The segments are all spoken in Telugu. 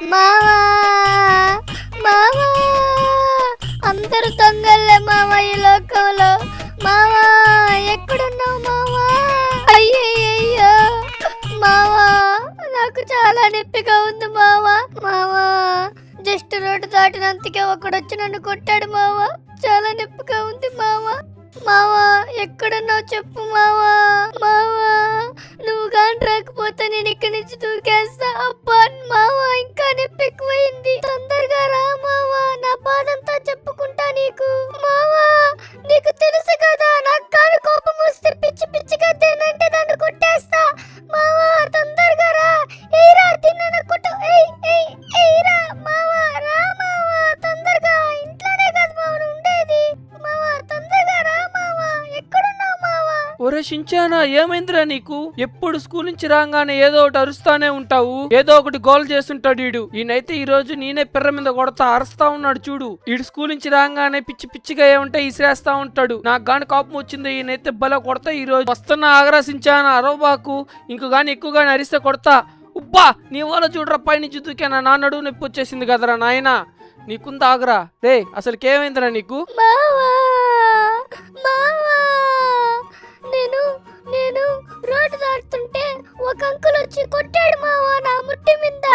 మావా మావా అందరూ దొంగలే మావా ఈ లోకంలో. మావా ఎక్కడున్నావు మావా? అయ్యయ్యో మావా నాకు చాలా నొప్పిగా ఉంది మావా. మావా జస్ట్ రోడ్డు దాటినందుకే ఒకడొచ్చి నన్ను కొట్టాడు మావా. చాలా నొప్పిగా ఉంది మావా. మావా ఎక్కడున్నావు చెప్పు మావా. మావా నువ్వు గాని రాకపోతే నేను ఇక్కడి నుంచి దూకేస్తా. అబ్బా మావా ఇంకా నొప్పి ఎక్కువైంది. తొందరగా రా మావా, నా బాధంతా చెప్పుకుంటా నీకు. మావా నీకు తెలుసు కదా, నాకు కాని కోపం వస్తే పిచ్చి పిచ్చిగా తినంటే దాన్ని కొట్టేస్తా. మావా తొందరగా రా. ఏరా తిన్న కొట్టు. ఏరా మావా, రా మావా తొందరగా. ఇంట్లోనే కదా మావా ఉండేది. మావా తొందరగా రా మావా. ఎక్కడున్నావు మావా? ఒరే షించానా, ఏమైందిరా నీకు? ఎప్పుడు స్కూల్ నుంచి రాగానే ఏదో ఒకటి అరుస్తానే ఉంటావు, ఏదో ఒకటి గోల్ చేస్తుంటాడు ఈడు. ఈయనైతే ఈ రోజు నేనే పిర్ర మీద కొడతా అరుస్తా ఉన్నాడు చూడు. ఈడు స్కూల్ నుంచి రాగానే పిచ్చి పిచ్చిగా ఏముంటే ఇసిరేస్తా ఉంటాడు. నాకు గాని కోపం వచ్చింది, ఈయనైతే బల కొడతా. ఈ రోజు వస్తున్నా ఆగరా షించానా, అరవబాకు. ఇంకో గాని ఎక్కువగాని అరిస్తే కొడతా. ఉబ్బా నీ వాళ్ళ చూడరా, పైనుంచి దూకానా, నా నడువు నొప్పి వచ్చేసింది కదరా నాయనా. నీకుంది ఆగరా. రే అసలుకేమైందిరా నీకు? మావా మావా నేను నేను రోడ్డు దాటుతుంటే ఒక అంకుల్ వచ్చి కొట్టాడు మావా నా ముట్టి మీద.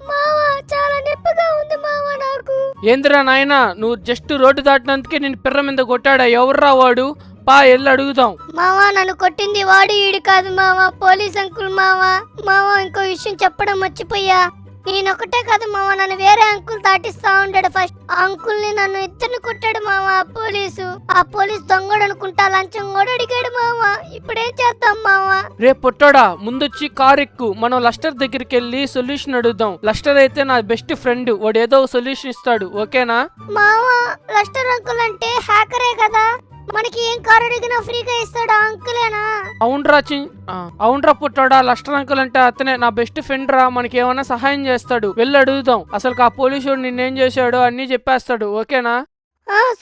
మావా చాలా నొప్పిగా ఉంది మావా నాకు. ఏందిరా నాయనా, నువ్వు జస్ట్ రోడ్డు దాటినందుకే నేను పిర్ర మీద కొట్టాడా? ఎవర్రా వాడు? పా ఎల్లు అడుగుదాం. మావా నన్ను కొట్టింది వాడు ఈడు కాదు మావా, పోలీస్ అంకుల్ మావా. మావా ఇంకో విషయం చెప్పడం మర్చిపోయా. నేనొకటే కాదు మావా, నన్ను వేరే అంకుల్ దాటిస్తా ఉండాడు. ఫస్ట్ ఆ అంకుల్ ని నన్ను ఇద్దరిని కొట్టాడు మావా పోలీసు. ఆ పోలీస్ దొంగడు అనుకుంటా, లంచం కూడా అడిగాడు మావా. ఇప్పుడేం చేద్దాం మావా? రే పొట్టాడా, ముందొచ్చి కార్ ఎక్కు, మనం లస్టర్ దగ్గరికి వెళ్ళి సొల్యూషన్ అడుగుదాం. లస్టర్ అయితే నా బెస్ట్ ఫ్రెండ్, వాడు ఏదో సొల్యూషన్ ఇస్తాడు, ఓకేనా? మావా లస్టర్ అంకుల్ అంటే హ్యాకరే కదా, మనకి ఏం కారు అడిగినా ఫ్రీగా ఇస్తాడు ఆ అంకులేనా? అవునరా పొట్టాడా, లస్టర్ అంకుల్ అంటే అతనే నా బెస్ట్ ఫ్రెండ్ రా. మనకి ఏమైనా సహాయం చేస్తాడు, వెళ్ళి అడుగుదాం. అసలు ఆ పోలీసు నిన్నేం చేశాడో అన్ని చెప్పేస్తాడు, ఓకేనా?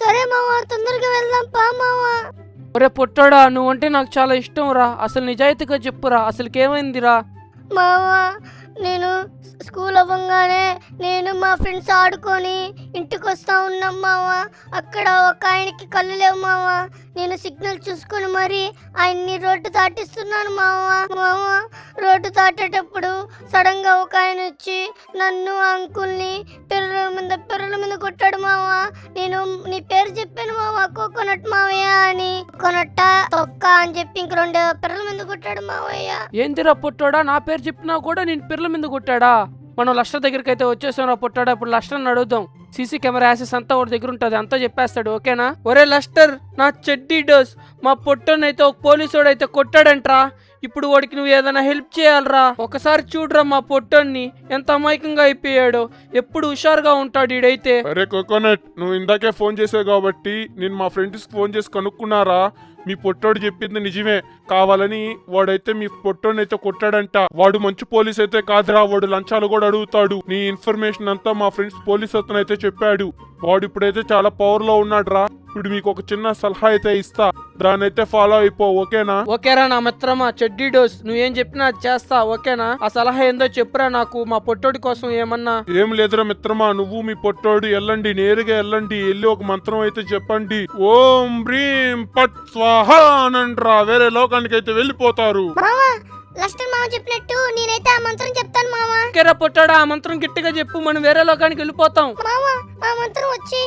సరే మావా తొందరగా వెళ్దాం పా మావా. ఒరే పొట్టాడా, నువ్వంటే నాకు చాలా ఇష్టం రా. అసలు నిజాయితీగా చెప్పురా, అసలుకేమైందిరా? మావా నేను స్కూల్ అవ్వగానే నేను మా ఫ్రెండ్స్ ఆడుకొని ఇంటికి వస్తా ఉన్నాం మావా. అక్కడ ఒక ఆయనకి కళ్ళు లేవు మావా. నేను సిగ్నల్ చూసుకొని మరి ఆయన్ని రోడ్డు దాటిస్తున్నాను మావా. మావా రోడ్డు దాటేటప్పుడు సడన్ గా ఒక ఆయన వచ్చి నన్ను అంకుల్ని పిర్రల మీద కొట్టాడు మావా. నేను నీ పేరు చెప్పాను మావా, కోకోనట్ మావయ్య అని. కోకోనట్ తొక్క అని చెప్పి ఇంక 2 పిర్రల మీద కొట్టాడు మావయ్య. ఏందిరా పొట్టాడా, నా పేరు చెప్పినా కూడా నేను పిర్ల మీద కొట్టాడా? మనం లస్టర్ దగ్గరికి అయితే వచ్చేసాం రా పొట్టాడా. ఇప్పుడు లస్టర్ అడుగుదాం. సీసీ కెమెరా యాసెస్ అంతా వాడి దగ్గర ఉంటుంది, అంతా చెప్పేస్తాడు, ఓకేనా? ఒరే లస్టర్, నా చెడ్డీ డోస్ మా పొట్టనైతే ఒక పోలీసు అయితే కొట్టాడంట్రా. ఇప్పుడు వాడికి నువ్వు ఏదైనా హెల్ప్ చేయాలరా. ఒకసారి చూడరా మా పొట్టోన్ని ఎంత అమాయకంగా అయిపోయాడో. ఎప్పుడు హుషారుగా ఉంటాడు ఈడైతే. అరే కోకోనట్, నువ్వు ఇందాకే ఫోన్ చేసావు కాబట్టి నేను మా ఫ్రెండ్స్ ఫోన్ చేసి కనుక్కున్నారా. మీ పొట్టోడు చెప్పింది నిజమే, కావాలని వాడైతే మీ పొట్టోని అయితే కొట్టాడంట. వాడు మంచి పోలీస్ అయితే కాదురా, వాడు లంచాలు కూడా అడుగుతాడు. నీ ఇన్ఫర్మేషన్ అంతా మా ఫ్రెండ్స్ పోలీస్ అతను అయితే చెప్పాడు. వాడు ఇప్పుడైతే చాలా పవర్ లో ఉన్నాడు రా. ఇప్పుడు మీకు ఒక చిన్న సలహా అయితే ఇస్తా, దానైతే ఫాలో అయిపో, ఓకేనా? ఓకేరా నా మిత్రమా చెడ్డీ డోస్, నువ్వేం చెప్పినా అది చేస్తా, ఓకేనా? ఆ సలహా ఏందో చెప్పురా నాకు, మా పొట్టోడి కోసం ఏమన్నా. ఏం లేదురా మిత్రమా, నువ్వు మీ పొట్టోడు వెళ్ళండి, నేరుగా వెళ్ళండి. వెళ్ళి ఒక మంత్రం అయితే చెప్పండి, ఓం బ్రీం పట్ స్వాహా అనండ్రా. వేరే లోకానికి అయితే వెళ్ళిపోతారు. మావా లస్టర్ మామ చెప్పినట్టు నేనైతే ఆ మంత్రం చెప్తాను మావా. ఓకేరా పొట్టాడా, ఆ మంత్రం గట్టిగా చెప్పు, మనం వేరే లోకానికి వెళ్ళిపోతాం. మావా ఆ మంత్రం వచ్చి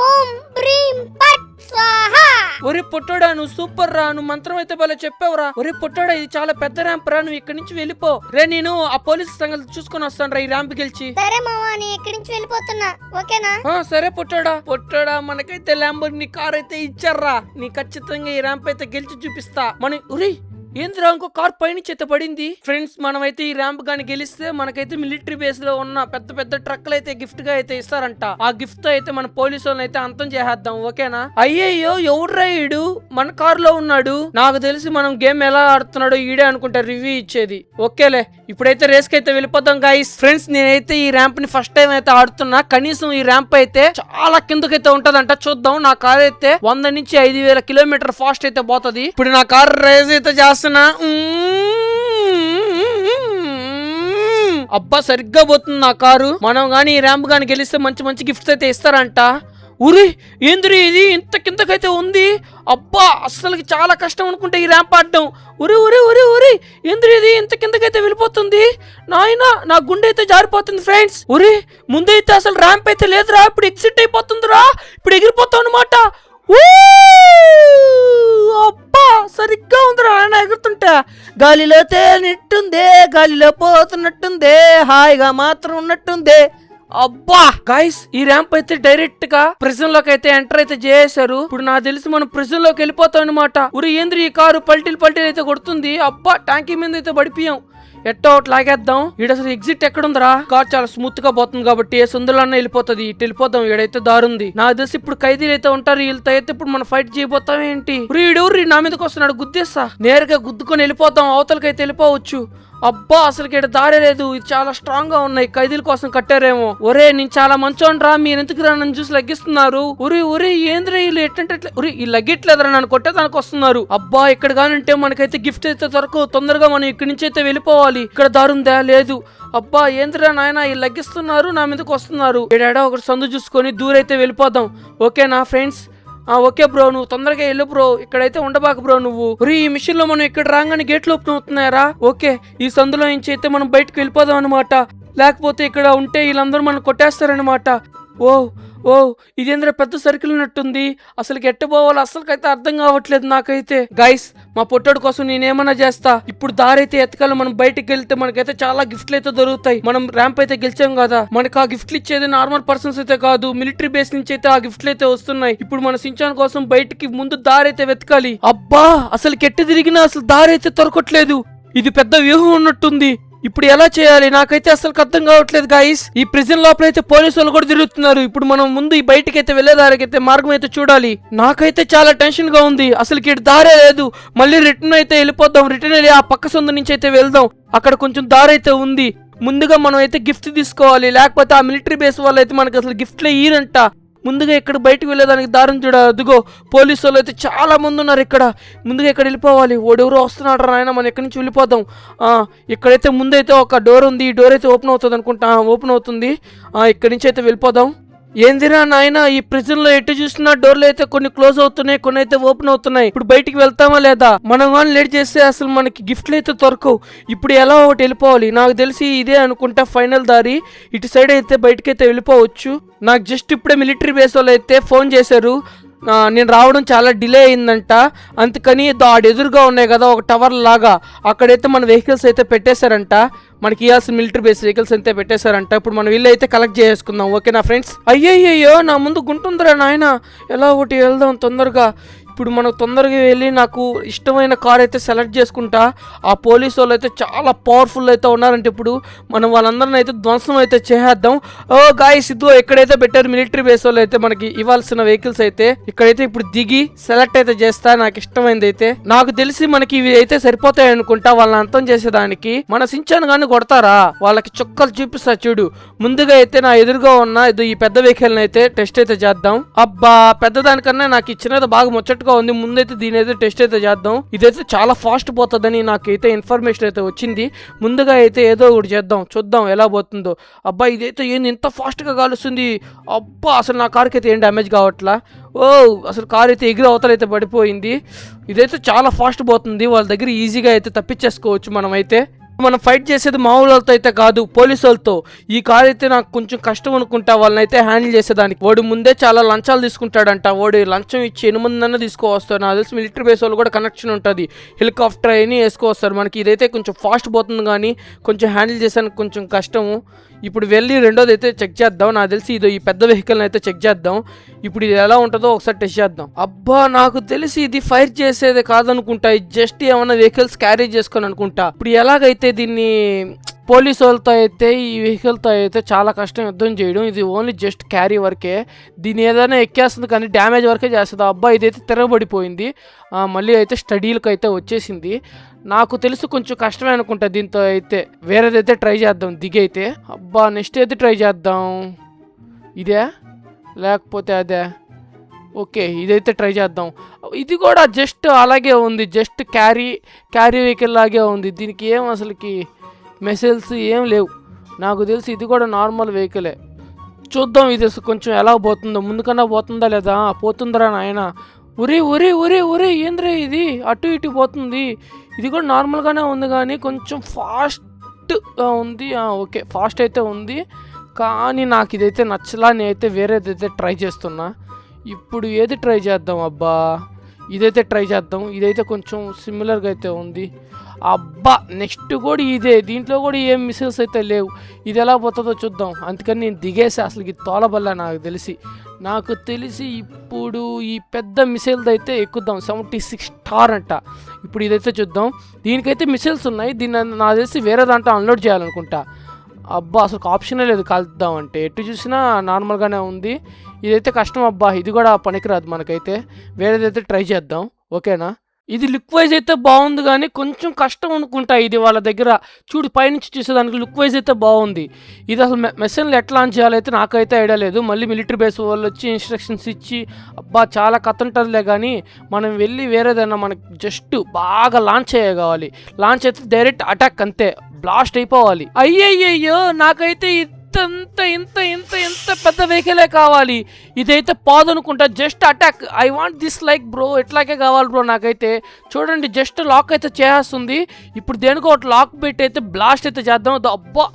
ఓం బ్రీం పట్ స్వాహా. ఒరే పొట్టోడా, నువ్వు సూపర్ రా, నువ్వు మంత్రం అయితే భలే చెప్పావురా. ఒరే పొట్టోడా, ఇది చాలా పెద్ద ర్యాంప్ రా, నువ్వు ఇక్కడి నుంచి వెళ్ళిపో. రే నేను ఆ పోలీసు సంగతి చూసుకొని వస్తాను రా, ఈ ర్యాంప్ గెలిచి. సరే మావా నేను ఇక్కడి నుంచి వెళ్ళిపోతున్నా, ఓకేనా? సరే పొట్టోడా మనకైతే ల్యాంబోర్గిని కార్ అయితే ఇచ్చారా. నీ ఖచ్చితంగా ఈ ర్యాంప్ అయితే గెలిచి చూపిస్తా. మన ఉరి ఏంద్రా ఇంకో కార్ పైనుంచి అయితే పడింది. ఫ్రెండ్స్ మనమైతే ఈ ర్యాంప్ గాని గెలిస్తే మనకైతే మిలిటరీ బేస్ లో ఉన్న పెద్ద పెద్ద ట్రక్లు అయితే గిఫ్ట్ గా అయితే ఇస్తారంట. ఆ గిఫ్ట్ తో అయితే మన పోలీసు వాళ్ళని అయితే అంతం చేసేద్దాం, ఓకేనా? అయ్యయ్యో ఎవడ్రా ఈడు మన కార్ లో ఉన్నాడు. నాకు తెలిసి మనం గేమ్ ఎలా ఆడుతున్నాడో ఈడే అనుకుంటా రివ్యూ ఇచ్చేది. ఓకేలే ఇప్పుడైతే రేస్ కి అయితే వెళ్ళిపోదాం గైస్. ఫ్రెండ్స్ నేనైతే ఈ ర్యాంప్ ని ఫస్ట్ టైం అయితే ఆడుతున్నా. కనీసం ఈ ర్యాంప్ అయితే చాలా కిందకైతే ఉంటదంట, చూద్దాం. నా కార్ అయితే 100 నుంచి 5000 కిలోమీటర్ ఫాస్ట్ అయితే పోతుంది. ఇప్పుడు నా కార్ రేస్ అయితే చేస్తున్నా. అబ్బా సరిగ్గా పోతుంది నా కారు. మనం గానీ ఈ ర్యాంప్ గాని గెలిస్తే మంచి మంచి గిఫ్ట్స్ అయితే ఇస్తారంట. ఉరి ఏంద్రీ ఇది ఇంత కిందకైతే ఉంది. అబ్బా అస్సలకి చాలా కష్టం అనుకుంటే ఈ ర్యాంప్ ఆడడం. ఉరి ఉరి ఉరి ఉరి ఏంద్రీ ఇది ఇంత కిందకైతే వెళ్ళిపోతుంది. నాయన నా గుండె అయితే జారిపోతుంది ఫ్రెండ్స్. ఉరి ముందైతే అసలు ర్యాంప్ అయితే లేదురా, ఇప్పుడు ఎగ్జిట్ అయిపోతుందిరా, ఇప్పుడు ఎగిరిపోతాం అనమాట. అబ్బా సరిగ్గా ఉందిరా ఆయన ఎగురుతుంటే. గాలిలో తేలినట్టుందే, గాలిలో పోతున్నట్టుందే, హాయిగా మాత్రం ఉన్నట్టుందే. అబ్బా గైస్ ఈ ర్యాంప్ అయితే డైరెక్ట్ గా ప్రిజన్ లోకి అయితే ఎంటర్ అయితే చేశారు. ఇప్పుడు నాకు తెలిసి మనం ప్రిజన్ లోకి వెళ్ళిపోతాం అనమాట. ఉరి ఏంద్రి ఈ కారు పల్టీలు అయితే కొడుతుంది. అబ్బా ట్యాంకీ మీద అయితే పడిపోయాం. ఎట్టో ఒకటి లాగేద్దాం. ఈడ అసలు ఎగ్జిట్ ఎక్కడుందిరా? కార్ చాలా స్మూత్ గా పోతుంది కాబట్టి ఏ సందులన్నా వెళ్ళిపోతుంది. ఇటు వెళ్ళిపోతాం. ఈడైతే దారుంది. నాకు తెలిసి ఇప్పుడు ఖైదీలు అయితే ఉంటారు. వీళ్ళతో అయితే ఇప్పుడు మనం ఫైట్ చేయబోతాం ఏంటి? ఈడెవరు నా మీదకి వస్తున్నాడు? గుద్దేస్తా. నేరుగా గుద్దుకొని వెళ్ళిపోతాం. అవతలకైతే వెళ్ళిపోవచ్చు. అబ్బా అసలు ఇక్కడ దారే లేదు. ఇది చాలా స్ట్రాంగ్ గా ఉన్నాయి. ఖైదీల కోసం కట్టారేమో. ఒరే నేను చాలా మంచోనరా, మీరు ఎందుకు రా నన్ను చూసి లగ్గిస్తున్నారు? ఉరి ఉరి ఏంద్రా వీళ్ళు ఎట్టంటే ఉరి ఈ లగ్గిట్లేదరా, నన్ను కొట్టేదానికి వస్తున్నారు. అబ్బా ఇక్కడ కానుంటే మనకైతే గిఫ్ట్ అయితే దొరకవు. తొందరగా మనం ఇక్కడి నుంచి అయితే వెళ్ళిపోవాలి. ఇక్కడ దారుందా? లేదు. అబ్బా ఏంద్రా నాయన వీళ్ళు లగ్గిస్తున్నారు, నా మీదకి వస్తున్నారు. ఏడాడో ఒకటి సందు చూసుకొని దూరైతే వెళ్ళిపోదాం. ఓకేనా ఫ్రెండ్స్? ఓకే బ్రో, నువ్వు తొందరగా వెళ్ళు బ్రో, ఇక్కడైతే ఉండబాక బ్రో నువ్వు. ఈ మిషన్ లో మనం ఇక్కడ రాగానే గేట్లు ఓపెన్ అవుతున్నాయరా. ఓకే ఈ సందులో నుంచి అయితే మనం బయటకు వెళ్ళిపోదాం అనమాట. లేకపోతే ఇక్కడ ఉంటే వీళ్ళందరూ మనం కొట్టేస్తారనమాట. ఓ ఓ ఇదేంద్ర పెద్ద సర్కిల్ ఉన్నట్టుంది. అసలు ఎట్ట పోవాలో అసలుకైతే అర్థం కావట్లేదు నాకైతే. గైస్ మా పొట్టోడు కోసం నేనేమన్నా చేస్తా. ఇప్పుడు దారైతే ఎతకాలి. మనం బయటకు వెళ్తే మనకైతే చాలా గిఫ్ట్లు అయితే దొరుకుతాయి. మనం ర్యాంప్ అయితే గెలిచాం కదా, మనకు ఆ గిఫ్ట్లు ఇచ్చేది నార్మల్ పర్సన్స్ అయితే కాదు, మిలిటరీ బేస్ నుంచి అయితే ఆ గిఫ్ట్లు అయితే వస్తున్నాయి. ఇప్పుడు మన సించాన్ కోసం బయటికి ముందు దారైతే వెతకాలి. అబ్బా అసలు కెట్టి తిరిగినా అసలు దారైతే దొరకట్లేదు. ఇది పెద్ద వ్యూహం ఉన్నట్టుంది. ఇప్పుడు ఎలా చేయాలి నాకైతే అసలు అర్థం కావట్లేదు గాయస్. ఈ ప్రిజన్ లోపల అయితే పోలీసు వాళ్ళు కూడా తిరుగుతున్నారు. ఇప్పుడు మనం ముందు ఈ బయటకి అయితే వెళ్ళేదారికైతే మార్గం అయితే చూడాలి. నాకైతే చాలా టెన్షన్ గా ఉంది. అసలు ఇక్కడ దారే లేదు. మళ్ళీ రిటర్న్ అయితే వెళ్ళిపోదాం. రిటర్న్ వెళ్ళి ఆ పక్క సొంత నుంచి అయితే వెళ్దాం. అక్కడ కొంచెం దారి అయితే ఉంది. ముందుగా మనం అయితే గిఫ్ట్ తీసుకోవాలి. లేకపోతే ఆ మిలిటరీ బేస్ వాళ్ళు అయితే మనకి అసలు గిఫ్ట్లే ఇయ్యరంట. ముందుగా ఇక్కడ బయటకు వెళ్ళేదానికి దారం చూడ. అదిగో పోలీసు వాళ్ళు అయితే చాలా మంది ఉన్నారు ఇక్కడ. ముందుగా ఇక్కడ వెళ్ళిపోవాలి. ఓడెవరో వస్తున్నాడు రా ఆయన, మనం ఎక్కడి నుంచి వెళ్ళిపోదాం. ఇక్కడైతే ముందైతే ఒక డోర్ ఉంది. ఈ డోర్ అయితే ఓపెన్ అవుతుంది అనుకుంటా. ఓపెన్ అవుతుంది. ఇక్కడి నుంచి అయితే వెళ్ళిపోదాం. ఏందిరా నాయన ఈ ప్రిజన్ లో ఎటు చూసినా డోర్లు అయితే కొన్ని క్లోజ్ అవుతున్నాయి, కొన్ని అయితే ఓపెన్ అవుతున్నాయి. ఇప్పుడు బయటికి వెళ్తామా లేదా? మనం కానీ లేట్ చేస్తే అసలు మనకి గిఫ్ట్లు అయితే దొరకవు. ఇప్పుడు ఎలా ఒకటి వెళ్ళిపోవాలి. నాకు తెలిసి ఇదే అనుకుంటా ఫైనల్ దారి. ఇటు సైడ్ అయితే బయటకైతే వెళ్ళిపోవచ్చు. నాకు జస్ట్ ఇప్పుడే మిలిటరీ బేస్ వాళ్ళు అయితే ఫోన్ చేశారు. నేను రావడం చాలా డిలే అయిందంట. అందుకని ఆడ ఎదురుగా ఉన్నాయి కదా ఒక టవర్ లాగా, అక్కడైతే మన వెహికల్స్ అయితే పెట్టేశారంట. మనకి ఇవ్వాల్సిన మిలిటరీ బేస్ వెహికల్స్ అయితే పెట్టేశారంట. ఇప్పుడు మనం వీళ్ళు అయితే కలెక్ట్ చేసుకుందాం. ఓకేనా ఫ్రెండ్స్? అయ్యయ్యో నా ముందు గుంటుందిరా నాయన. ఎలా ఒకటి వెళ్దాం తొందరగా. ఇప్పుడు మనం తొందరగా వెళ్ళి నాకు ఇష్టమైన కార్ అయితే సెలెక్ట్ చేసుకుంటా. ఆ పోలీసు వాళ్ళు అయితే చాలా పవర్ఫుల్ అయితే ఉన్నారంటే ఇప్పుడు మనం వాళ్ళందరిని అయితే ధ్వంసం అయితే చేసేద్దాం. గాయస్ ఇదిగో ఎక్కడైతే పెట్టారు మిలిటరీ బేస్ వాళ్ళు అయితే మనకి ఇవ్వాల్సిన వెహికల్స్ అయితే ఇక్కడైతే ఇప్పుడు దిగి సెలెక్ట్ అయితే చేస్తా. నాకు ఇష్టమైనది అయితే నాకు తెలిసి మనకి ఇవి అయితే సరిపోతాయి అనుకుంటా. వాళ్ళని అంతం చేసేదానికి మన సించాన్ గాని కొడతారా? వాళ్ళకి చుక్కలు చూపిస్తా చూడు. ముందుగా అయితే నా ఎదురుగా ఉన్న ఈ పెద్ద వెహికల్ అయితే టెస్ట్ అయితే చేద్దాం. అబ్బా పెద్దదానికన్నా నాకు ఇచ్చినది బాగా ముచ్చటగా ఉంది. ముందైతే దీని అయితే టెస్ట్ అయితే చేద్దాం. ఇదైతే చాలా ఫాస్ట్ పోతుందని నాకైతే ఇన్ఫర్మేషన్ అయితే వచ్చింది. ముందుగా అయితే ఏదో ఒకటి చేద్దాం, చూద్దాం ఎలా పోతుందో. అబ్బా ఇదైతే ఏంది ఇంత ఫాస్ట్ గా కాలుస్తుంది. అబ్బా అసలు నా కార్కి అయితే ఏం డ్యామేజ్ కావట్లా. అసలు కార్ అయితే ఎగిరి అవతలైతే పడిపోయింది. ఇదైతే చాలా ఫాస్ట్ పోతుంది. వాళ్ళ దగ్గర ఈజీగా అయితే తప్పించేసుకోవచ్చు మనమైతే. మనం ఫైట్ చేసేది మామూలు వాళ్ళతో అయితే కాదు, పోలీసు వాళ్ళతో. ఈ కార్ అయితే నాకు కొంచెం కష్టం అనుకుంటా వాళ్ళని అయితే హ్యాండిల్ చేసేదానికి. వాడు ముందే చాలా లంచాలు తీసుకుంటాడంట. వాడు లంచం ఇచ్చి 8 తీసుకోవస్తారు. నాకు తెలిసి మిలిటరీ బేస్ వాళ్ళు కూడా కనెక్షన్ ఉంటుంది. హెలికాప్టర్ అయినా వేసుకోవస్తారు. మనకి ఇదైతే కొంచెం ఫాస్ట్ పోతుంది కానీ కొంచెం హ్యాండిల్ చేసానికి కొంచెం కష్టము. ఇప్పుడు వెళ్ళి రెండోది అయితే చెక్ చేద్దాం. నాకు తెలిసి ఈ పెద్ద వెహికల్ని అయితే చెక్ చేద్దాం. ఇప్పుడు ఇది ఎలా ఉంటుందో ఒకసారి టెస్ట్ చేద్దాం. అబ్బా నాకు తెలిసి ఇది ఫైర్ చేసేదే కాదనుకుంటా. జస్ట్ ఏమైనా వెహికల్స్ క్యారీ చేసుకొని అనుకుంటా. ఇప్పుడు ఎలాగైతే దీన్ని పోలీసు వాళ్ళతో అయితే ఈ వెహికల్తో అయితే చాలా కష్టం యుద్ధం చేయడం. ఇది ఓన్లీ జస్ట్ క్యారీ వరకే. దీన్ని ఏదైనా ఎక్కేస్తుంది కానీ డ్యామేజ్ వరకే చేస్తుంది. అబ్బా ఇదైతే తిరగబడిపోయింది. మళ్ళీ అయితే స్టడీలకు అయితే వచ్చేసింది. నాకు తెలుసు కొంచెం కష్టమే అనుకుంటా దీంతో అయితే. వేరేదైతే ట్రై చేద్దాం దిగి అయితే. అబ్బా నెక్స్ట్ అయితే ట్రై చేద్దాం. ఇదే లేకపోతే అదే. ఓకే ఇదైతే ట్రై చేద్దాం. ఇది కూడా జస్ట్ అలాగే ఉంది. జస్ట్ క్యారీ వెహికల్ లాగే ఉంది. దీనికి ఏం అసలుకి మెసేజ్స్ ఏం లేవు. నాకు తెలిసి ఇది కూడా నార్మల్ వెహికలే. చూద్దాం ఇది అసలు కొంచెం ఎలా పోతుందో, ముందుకన్నా పోతుందా లేదా. పోతుందిరా నాయన. ఒరే ఏంద్రే ఇది అటు ఇటు పోతుంది. ఇది కూడా నార్మల్గానే ఉంది కానీ కొంచెం ఫాస్ట్గా ఉంది. ఓకే ఫాస్ట్ అయితే ఉంది కానీ నాకు ఇదైతే నచ్చలా. నేనైతే వేరేదైతే ట్రై చేస్తున్నా. ఇప్పుడు ఏది ట్రై చేద్దాం అబ్బా, ఇదైతే ట్రై చేద్దాం. ఇదైతే కొంచెం సిమిలర్గా అయితే ఉంది. అబ్బా నెక్స్ట్ కూడా ఇదే, దీంట్లో కూడా ఏం మిసైల్స్ అయితే లేవు. ఇది ఎలా పోతుందో చూద్దాం. అందుకని నేను దిగేసి అసలు ఇది తోలబల్లా నాకు తెలిసి ఇప్పుడు ఈ పెద్ద మిసైల్ది అయితే ఎక్కుద్దాం. 76 స్టార్ అంట. ఇప్పుడు ఇదైతే చూద్దాం. దీనికైతే మిసైల్స్ ఉన్నాయి. దీన్ని నాకు తెలిసి వేరే దాంట్లో అన్లోడ్ చేయాలనుకుంటా. అబ్బా అసలు ఆప్షనే లేదు కాల్చుద్దాం అంటే. ఎటు చూసినా నార్మల్గానే ఉంది. ఇదైతే కష్టం అబ్బా, ఇది కూడా పనికిరాదు మనకైతే. వేరేదైతే ట్రై చేద్దాం ఓకేనా. ఇది లుక్ వైజ్ అయితే బాగుంది కానీ కొంచెం కష్టం అనుకుంటా ఇది వాళ్ళ దగ్గర. చూడు పైనుంచి చూసేదానికి లుక్ వైజ్ అయితే బాగుంది. ఇది అసలు మెషిన్లు ఎట్లా ఆన్ చేయాలైతే నాకైతే ఐడియా లేదు. మళ్ళీ మిలిటరీ బేస్ వాళ్ళు వచ్చి ఇన్స్ట్రక్షన్స్ ఇచ్చి అబ్బా చాలా కథ ఉంటుందిలే కానీ మనం వెళ్ళి వేరేదైనా మనకి జస్ట్ బాగా లాంచ్ చేయగవాలి. లాంచ్ అయితే డైరెక్ట్ అటాక్ అంతే, బ్లాస్ట్ అయిపోవాలి. అయ్యయ్యో నాకైతే ఇంత పెద్ద వెహికలే కావాలి. ఇదైతే పాదనుకుంటా. Just attack, I want this like bro. ఎట్లాగే కావాలి బ్రో నాకైతే. చూడండి జస్ట్ లాక్ అయితే చేస్తుంది. ఇప్పుడు దేనికో ఒకటి లాక్ పెట్టి అయితే బ్లాస్ట్ అయితే చేద్దాం. అబ్బా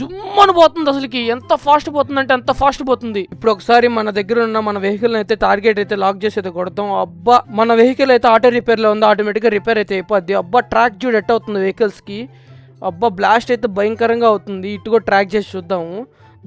జుమ్మని పోతుంది అసలుకి. ఎంత ఫాస్ట్ పోతుందంటే అంత ఫాస్ట్ పోతుంది. ఇప్పుడు ఒకసారి మన దగ్గర ఉన్న మన వెహికల్ అయితే టార్గెట్ అయితే లాక్ చేసి అయితే కొడతాం. అబ్బా మన వెహికల్ అయితే ఆటో రిపేర్లో ఉంది, ఆటోమేటిక్గా రిపేర్ అయితే అయిపోద్ది. అబ్బా ట్రాక్ చూడు ఎట్ అవుతుంది వెహికల్స్కి. అబ్బా బ్లాస్ట్ అయితే భయంకరంగా అవుతుంది. ఇటుగా ట్రాక్ చేసి చూద్దాము.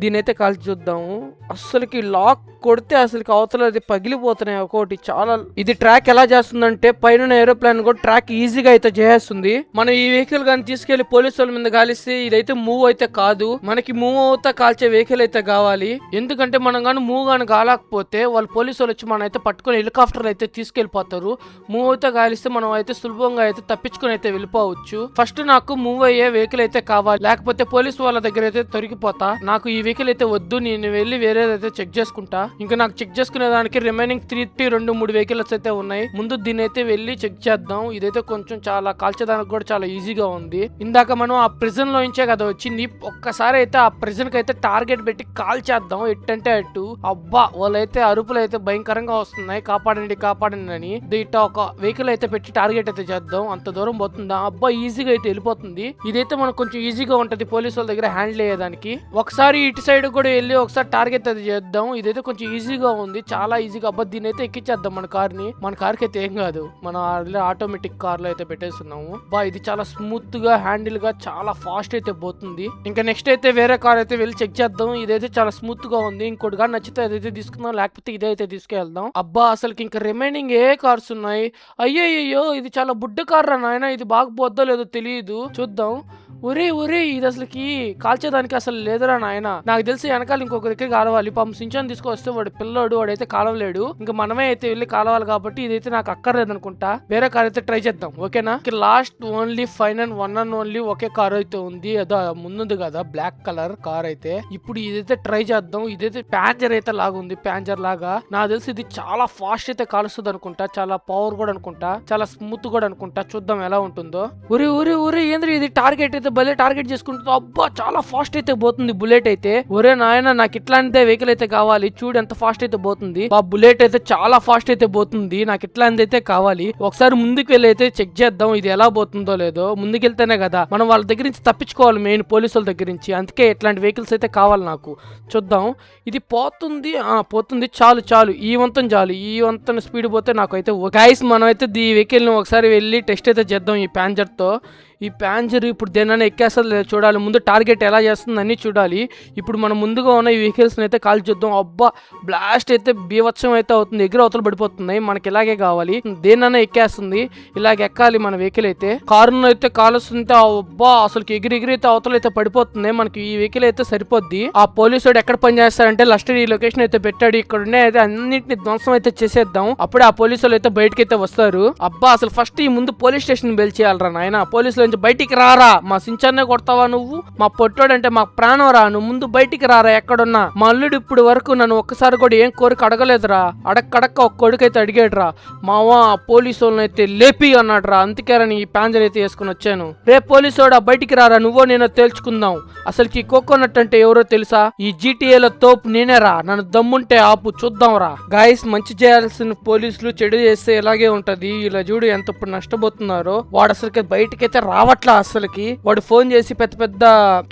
దీని అయితే కాల్చి చూద్దాము. అసలుకి లాక్ కొడితే అసలుకి అవతల అది పగిలిపోతున్నాయి ఒకటి చాలా. ఇది ట్రాక్ ఎలా చేస్తుందంటే పైన ఏరోప్లేన్ కూడా ట్రాక్ ఈజీగా అయితే చేస్తుంది. మనం ఈ వెహికల్ కానీ తీసుకెళ్లి పోలీసు వాళ్ళ మీద కాలిస్తే ఇదైతే మూవ్ అయితే కాదు. మనకి మూవ్ అవుతా కాల్చే వెహికల్ అయితే కావాలి. ఎందుకంటే మనం కానీ మూవ్ కానీ కాలేకపోతే వాళ్ళు పోలీసు వాళ్ళు వచ్చి మనం అయితే పట్టుకుని హెలికాప్టర్ అయితే తీసుకెళ్లిపోతారు. మూవ్ అవుతా కాలిస్తే మనం అయితే సులభంగా అయితే తప్పించుకుని అయితే వెళ్ళిపోవచ్చు. ఫస్ట్ నాకు మూవ్ అయ్యే వెహికల్ అయితే కావాలి, లేకపోతే పోలీసు వాళ్ళ దగ్గర అయితే తొరిగిపోతా. నాకు ఈ వెహికల్ అయితే వద్దు, నేను వెళ్ళి వేరేదైతే చెక్ చేసుకుంటా. ఇంకా నాకు చెక్ చేసుకునే దానికి రిమైనింగ్ 3 వెహికల్స్ అయితే ఉన్నాయి. ముందు దీని అయితే వెళ్ళి చెక్ చేద్దాం. ఇదైతే కొంచెం చాలా కాల్చేదానికి కూడా చాలా ఈజీగా ఉంది. ఇందాక మనం ఆ ప్రిజన్ లో నుంచే కదా వచ్చింది. ఒక్కసారి అయితే ఆ ప్రిజన్ కి అయితే టార్గెట్ పెట్టి కాల్ చేద్దాం ఎట్టంటే అటు. అబ్బా వాళ్ళైతే అరుపులు అయితే భయంకరంగా వస్తున్నాయి, కాపాడండి అని. ఇట్లా ఒక వెహికల్ అయితే పెట్టి టార్గెట్ అయితే చేద్దాం. అంత దూరం పోతుందా? అబ్బా ఈజీగా అయితే వెళ్ళిపోతుంది. ఇదైతే మనకు కొంచెం ఈజీగా ఉంటది పోలీసు వాళ్ళ దగ్గర హ్యాండిల్ అయ్యేదానికి. ఒకసారి ఇటు సైడ్ కూడా వెళ్ళి ఒకసారి టార్గెట్ అది చేద్దాం. ఇదైతే కొంచెం ఈజీగా ఉంది, చాలా ఈజీగా. అబ్బా దీని అయితే ఎక్కించేద్దాం మన కార్ని. మన కార్కి అయితే ఏం కాదు, మన ఆటోమేటిక్ కార్ లో అయితే పెట్టేస్తున్నాము. బా ఇది చాలా స్మూత్ గా హ్యాండిల్ గా చాలా ఫాస్ట్ అయితే పోతుంది. ఇంకా నెక్స్ట్ అయితే వేరే కార్ అయితే వెళ్ళి చెక్ చేద్దాం. ఇదైతే చాలా స్మూత్ గా ఉంది. ఇంకోటి కార్ నచ్చితే అదైతే తీసుకుందాం, లేకపోతే ఇదైతే తీసుకెళ్దాం. అబ్బా అసలుకి ఇంకా రిమైనింగ్ ఏ కార్స్ ఉన్నాయి? అయ్యో ఇది చాలా బుడ్డ కార్ రా నాయన. ఇది బాగా పోద్దో లేదో తెలియదు, చూద్దాం. ఒరే ఇది అసలుకి కాల్చేదానికి అసలు లేదురా నాయన. నాకు తెలిసి వెనకాల ఇంకొక దగ్గర కాలవాలి. పాపం సించాన్ తీసుకొస్తే వాడు పిల్లోడు, వాడైతే కాలవలేడు. ఇంకా మనమే అయితే వెళ్ళి కాలవాలి కాబట్టి ఇదైతే నాకు అక్కర్లేదు అనుకుంటా. వేరే కార్ అయితే ట్రై చేద్దాం ఓకేనా. Last only final one and only okay car అయితే ఉంది. అదో ముందుంది కదా బ్లాక్ కలర్ కార్ అయితే. ఇప్పుడు ఇదైతే ట్రై చేద్దాం. ఇదైతే ప్యాంజర్ అయితే లాగుంది, ప్యాంజర్ లాగా. నాకు తెలిసి ఇది చాలా ఫాస్ట్ అయితే కాలుస్తుంది అనుకుంటా, చాలా పవర్ కూడా అనుకుంటా, చాలా స్మూత్ కూడా అనుకుంటా. చూద్దాం ఎలా ఉంటుందో. ఒరే ఏంద్రీ ఇది టార్గెట్ అయితే భలే టార్గెట్ చేసుకుంటుంది. అబ్బా చాలా ఫాస్ట్ అయితే పోతుంది బుల్లెట్ అయితే. ఒరే నాయన నాకు ఇట్లాంటిదే వెహికల్ అయితే కావాలి. చూడు ఎంత ఫాస్ట్ అయితే పోతుంది. ఆ బుల్లెట్ అయితే చాలా ఫాస్ట్ అయితే పోతుంది. నాకు ఇట్లాంటిది అయితే కావాలి. ఒకసారి ముందుకు వెళ్ళి అయితే చెక్ చేద్దాం ఇది ఎలా పోతుందో లేదో. ముందుకెళ్తేనే కదా మనం వాళ్ళ దగ్గర నుంచి తప్పించుకోవాలి, మెయిన్ పోలీసు వాళ్ళ దగ్గర నుంచి. అందుకే ఇట్లాంటి వెహికల్స్ అయితే కావాలి నాకు. చూద్దాం ఇది పోతుంది. చాలు ఈ వంతం చాలు. ఈ వంతం స్పీడ్ పోతే నాకు అయితే గైస్ మనం అయితే ఈ వెహికల్ ని ఒకసారి వెళ్ళి టెస్ట్ అయితే చేద్దాం ఈ ప్యాంజర్ తో. ఈ ప్యాంజర్ ఇప్పుడు దేనైనా ఎక్కేస్తుంది లేదా చూడాలి. ముందు టార్గెట్ ఎలా చేస్తుంది అన్నీ చూడాలి. ఇప్పుడు మనం ముందుగా ఉన్న ఈ వెహికల్స్ని అయితే కాల్ చేద్దాం. అబ్బా బ్లాస్ట్ అయితే బీభత్సం అయితే అవుతుంది, ఎగిరి అవతలు పడిపోతున్నాయి. మనకి ఇలాగే కావాలి, దేనైనా ఎక్కేస్తుంది. ఇలాగ ఎక్కాలి మన వెహికల్ అయితే. కారును అయితే కాలుస్తుంటే అబ్బా అసలు ఎగిరి అయితే అవతలు అయితే పడిపోతున్నాయి. మనకి ఈ వెహికల్ అయితే సరిపోద్ది. ఆ పోలీసు వాడు ఎక్కడ పని చేస్తారంటే లస్టర్ ఈ లొకేషన్ అయితే పెట్టాడు. ఇక్కడ అయితే అన్నింటిని ధ్వంసం అయితే చేసేద్దాం. అప్పుడే ఆ పోలీసు వాళ్ళు అయితే బయటకి అయితే వస్తారు. అబ్బా అసలు ఫస్ట్ ఈ ముందు పోలీస్ స్టేషన్ బెల్ చేయాలరా నాయన. పోలీసులు నుంచి బయటికి రారా. మా సించాన్నే కొడతావా నువ్వు? మా పొట్టోడంటే మాకు ప్రాణం రా. నువ్వు ముందు బయటికి రారా ఎక్కడున్నా. మా అల్లుడు ఇప్పుడు వరకు నన్ను ఒక్కసారి కూడా ఏం కోరిక అడగలేదురా. అడక్కడక్క ఒక కొడుకైతే అడిగాడురా. మావా పోలీసు వాళ్ళని అయితే లేపి అన్నాడు రా. అందుకేరా నీ ప్యాంజర్ అయితే వేసుకుని వచ్చాను. రే పోలీసోడా బయటికి రారా. నువ్వో నేనో తేల్చుకుందాం. అసలుకి కోకోనట్ అంటే ఎవరో తెలుసా? ఈ జీటీఏలో తోపు నేనేరా. నన్ను దమ్ముంటే ఆపు చూద్దాం రా. గాయస్ మంచి చేయాల్సిన పోలీసులు చెడు చేస్తే ఇలాగే ఉంటది. ఇలా చూడు ఎంత ఇప్పుడు నష్టపోతున్నారో. వాడు అసలుకి బయటకైతే రావట్లా. అసలుకి వాడు ఫోన్ చేసి పెద్ద పెద్ద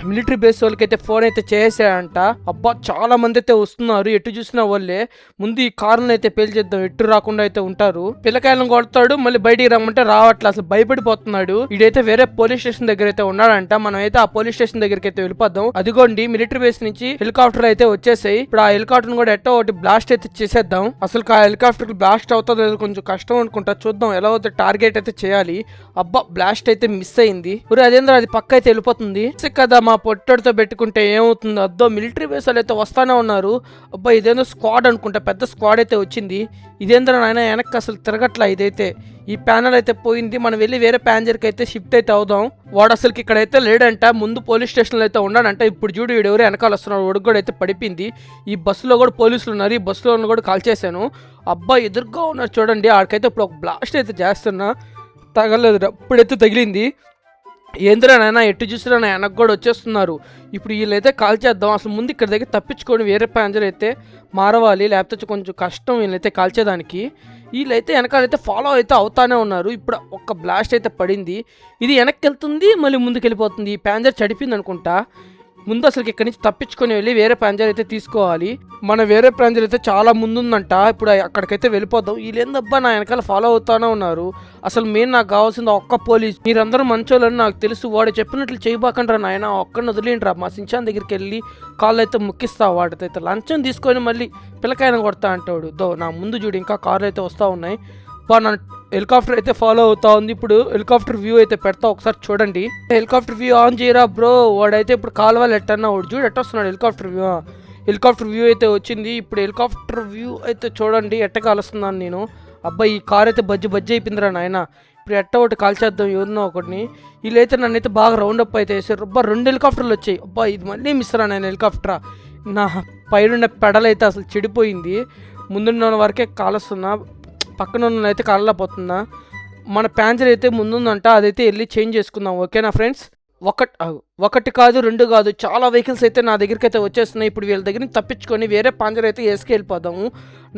మిలిటరీ బేస్ వాళ్ళకైతే ఫోన్ అయితే చేసాడంట. అబ్బా చాలా మంది అయితే వస్తున్నారు. ఎటు చూసినా వాళ్ళే. ముందు ఈ కారుని అయితే పేల్చేద్దాం. ఎటు రాకుండా అయితే ఉంటారు. పిల్లకాయలను కొడతాడు మళ్ళీ బయటికి రమ్మంటే రావట్లా. అసలు భయపడిపోతున్నాడు. ఇడైతే వేరే పోలీస్ స్టేషన్ దగ్గర అయితే ఉన్నాడంట. మనం అయితే ఆ పోలీస్ స్టేషన్ దగ్గరికి అయితే వెళ్ళిపోద్దాం. అదిగోండి మిలిటరీ బేస్ నుంచి హెలికాప్టర్ అయితే వచ్చేసాయి. ఇప్పుడు ఆ హెలికాప్టర్ కూడా ఎట్టో ఒకటి బ్లాస్ట్ అయితే చేసేద్దాం. అసలు ఆ హెలికాప్టర్ బ్లాస్ట్ అవుతుందో లేదో కొంచెం కష్టం అనుకుంటా. చూద్దాం ఎలా అవుతుంది. టార్గెట్ అయితే చేయాలి. అబ్బా బ్లాస్ట్ అయితే మిస్ అయింది. అదేంద్ర అది పక్క అయితే వెళ్ళిపోతుంది కదా. మా పొట్టడితో పెట్టుకుంటే ఏమవుతుంది? అద్దో మిలిటరీ బేస్ వాళ్ళు అయితే వస్తానే ఉన్నారు. అబ్బా ఇదేందో స్క్వాడ్ అనుకుంటా. పెద్ద స్క్వాడ్ అయితే వచ్చింది. ఇదేంద్ర నాయన వెనక్కి అసలు తిరగట్లా. ఇదైతే ఈ ప్యానల్ అయితే పోయింది. మనం వెళ్ళి వేరే ప్యాన్జర్కి అయితే షిఫ్ట్ అయితే అవుదాం. వాడు అసలుకి ఇక్కడైతే లేడంట. ముందు పోలీస్ స్టేషన్లో అయితే ఉన్నాడంట. ఇప్పుడు చూడు వీడు ఎవరు వెనకాల వస్తున్నాడు. ఒడుగు కూడా అయితే పడిపోయింది. ఈ బస్సులో కూడా పోలీసులు ఉన్నారు. ఈ బస్సులో కూడా కాల్ చేశాను. అబ్బా ఎదురుగా ఉన్నారు చూడండి. ఆడికైతే ఇప్పుడు ఒక బ్లాస్ట్ అయితే చేస్తున్నా. తగలేదు. ఇప్పుడైతే తగిలింది. ఏంద్రా నాయన ఎటు చూసినా నా వెనక్కి కూడా వచ్చేస్తున్నారు. ఇప్పుడు వీళ్ళైతే కాల్ చేద్దాం. అసలు ముందు ఇక్కడ దగ్గర తప్పించుకొని వేరే ప్యాన్జర్ అయితే మారవాలి. లేకపోతే కొంచెం కష్టం వీళ్ళైతే కాల్చేదానికి. వీళ్ళైతే వెనకాలైతే ఫాలో అయితే అవుతానే ఉన్నారు. ఇప్పుడు ఒక బ్లాస్ట్ అయితే పడింది. ఇది వెనక్కి వెళ్తుంది మళ్ళీ ముందుకు వెళ్ళిపోతుంది. ఈ ప్యాన్జర్ చెడిపింది అనుకుంటా. ముందు అసలు ఇక్కడి నుంచి తప్పించుకొని వెళ్ళి వేరే ప్యాన్జర్ అయితే తీసుకోవాలి. మన వేరే ప్యాన్జర్ అయితే చాలా ముందుందంట. ఇప్పుడు అక్కడికైతే వెళ్ళిపోదాం. వీళ్ళేందబ్బా నా వెనకాల ఫాలో అవుతానే ఉన్నారు. అసలు మెయిన్ నాకు కావాల్సింది ఒక్క పోలీస్. మీరందరూ మంచోళ్ళని నాకు తెలుసు. వాడు చెప్పినట్లు చేయబాకండ్రా నాయన. ఒక్కడిని వదిలేంట్రా. మా సించాన్ దగ్గరికి వెళ్ళి కాళ్ళు అయితే ముక్కిస్తా. వాడితో అయితే లంచం తీసుకొని మళ్ళీ పిల్లకాయన కొడతా అంటాడు. నా ముందు చూడు ఇంకా కార్లు అయితే వస్తూ ఉన్నాయి. నా హెలికాప్టర్ అయితే ఫాలో అవుతా ఉంది. ఇప్పుడు హెలికాప్టర్ వ్యూ అయితే పెడతా. ఒకసారి చూడండి. హెలికాప్టర్ వ్యూ ఆన్ చేయరా బ్రో. వాడైతే ఇప్పుడు కాలువలు ఎట్టన్నా వాడు చూడు ఎట్టొస్తున్నాడు. హెలికాప్టర్ వ్యూ అయితే వచ్చింది. ఇప్పుడు హెలికాప్టర్ వ్యూ అయితే చూడండి ఎట్ట కాలుస్తున్నాను నేను. అబ్బాయి ఈ కార్ అయితే బజ్జి అయిపోయిందిరా నాయన. ఇప్పుడు ఎట్ట ఒకటి కాల్చేద్దాం ఎవరినో ఒకటిని. వీళ్ళైతే నన్ను అయితే బాగా రౌండప్ అయితే వేసారు. అబ్బా 2 హెలికాప్టర్లు వచ్చాయి. అబ్బా ఇది మళ్ళీ మిస్ రా నేను హెలికాప్టరా. నా పైన పెడలైతే అసలు చెడిపోయింది. ముందున్న వరకే కాలుస్తున్నా. పక్కన ఉన్న అయితే కాలలేకపోతున్నా. మన ప్యాన్జర్ అయితే ముందుందంట. అదైతే వెళ్ళి చేంజ్ చేసుకుందాం. ఓకేనా ఫ్రెండ్స్? ఒకటి కాదు 2 కాదు చాలా వెహికల్స్ అయితే నా దగ్గరికి అయితే వచ్చేస్తున్నాయి. ఇప్పుడు వీళ్ళ దగ్గర నుంచి తప్పించుకొని వేరే ప్యాన్జర్ అయితే వేసుకెళ్ళిపోదాము.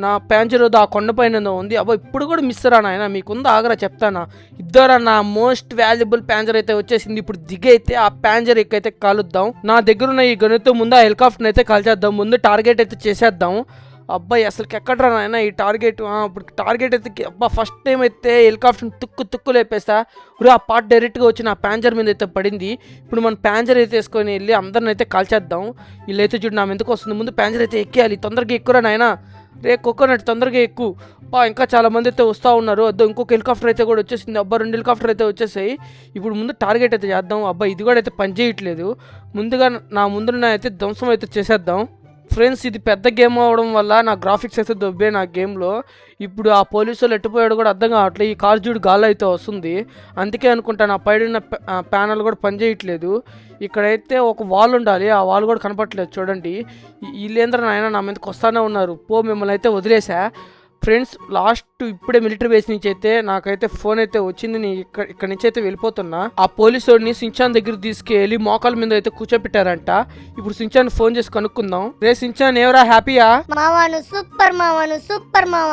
నా ప్యాన్జర్ ఆ కొండపైన ఉంది. అబ్బా ఇప్పుడు కూడా మిస్ రా నాయన. మీకుందా ఆగరా చెప్తానా. ఇద్దరా నా మోస్ట్ వాల్యుబుల్ ప్యాన్జర్ అయితే వచ్చేసింది. ఇప్పుడు దిగైతే ఆ ప్యాన్జర్ ఎక్కైతే కాలుద్దాం. నా దగ్గర ఉన్న ఈ గనుతో ముందు ఆ హెలికాప్టర్ అయితే కాల్చేద్దాం. ముందు టార్గెట్ అయితే చేసేద్దాం. అబ్బాయి అసలుకి ఎక్కడరా నాయన ఈ టార్గెట్. ఇప్పుడు టార్గెట్ అయితే అబ్బా ఫస్ట్ టైం అయితే హెలికాప్టర్ తుక్కు లేపేస్తా. ఆ పార్ట్ డైరెక్ట్గా వచ్చి నా ప్యాన్జర్ మీద అయితే పడింది. ఇప్పుడు మనం ప్యాన్జర్ అయితే వేసుకొని వెళ్ళి అందరిని అయితే కాల్చేద్దాం. వీళ్ళైతే చూడు నా ఎందుకు వస్తుంది. ముందు ప్యాన్జర్ అయితే ఎక్కేయాలి. తొందరగా ఎక్కురా నాయన. రే కోకోనట్ తొందరగా ఎక్కువ. ఇంకా చాలా మంది అయితే వస్తూ ఉన్నారు. అదో ఇంకొక హెలికాప్టర్ అయితే కూడా వచ్చేసింది. అబ్బా 2 హెలికాప్టర్ అయితే వచ్చేసాయి. ఇప్పుడు ముందు టార్గెట్ అయితే చేద్దాం. అబ్బా ఇది కూడా అయితే పని చేయట్లేదు. ముందుగా నా ముందున్న అయితే ధ్వంసం అయితే చేసేద్దాం. ఫ్రెండ్స్ ఇది పెద్ద గేమ్ అవడం వల్ల నా గ్రాఫిక్స్ అయితే దొబ్బే నా గేమ్లో. ఇప్పుడు ఆ పోలీసు వాళ్ళు ఎట్టుపోయాడు కూడా అర్థం కావట్లేదు. ఈ కార్ చూడు గాలి అయితే వస్తుంది. అందుకే అనుకుంటా నా పైన ప్యానల్ కూడా పనిచేయట్లేదు. ఇక్కడైతే ఒక వాల్ ఉండాలి. ఆ వాల్ కూడా కనపట్లేదు చూడండి. వీళ్ళేంద్ర నాయన నా మీదకి వస్తానే ఉన్నారు. మిమ్మల్ని అయితే వదిలేసా. ఫ్రెండ్స్ లాస్ట్ ఇప్పుడే మిలిటరీ బేస్ నుంచి అయితే నాకైతే ఫోన్ అయితే వచ్చింది. నేను ఇక్కడ నుంచి అయితే వెళ్ళిపోతున్నా. ఆ పోలీసు వాడిని సించాన్ దగ్గర తీసుకెళ్ళి మోకాల మీద అయితే కూర్చోపెట్టారంట. ఇప్పుడు సించాన్ ఫోన్ చేసి కనుక్కుందాం. రే సించాన్ ఎవరా హ్యాపీయా? మావాను సూపర్ మావాను సూపర్ మావా.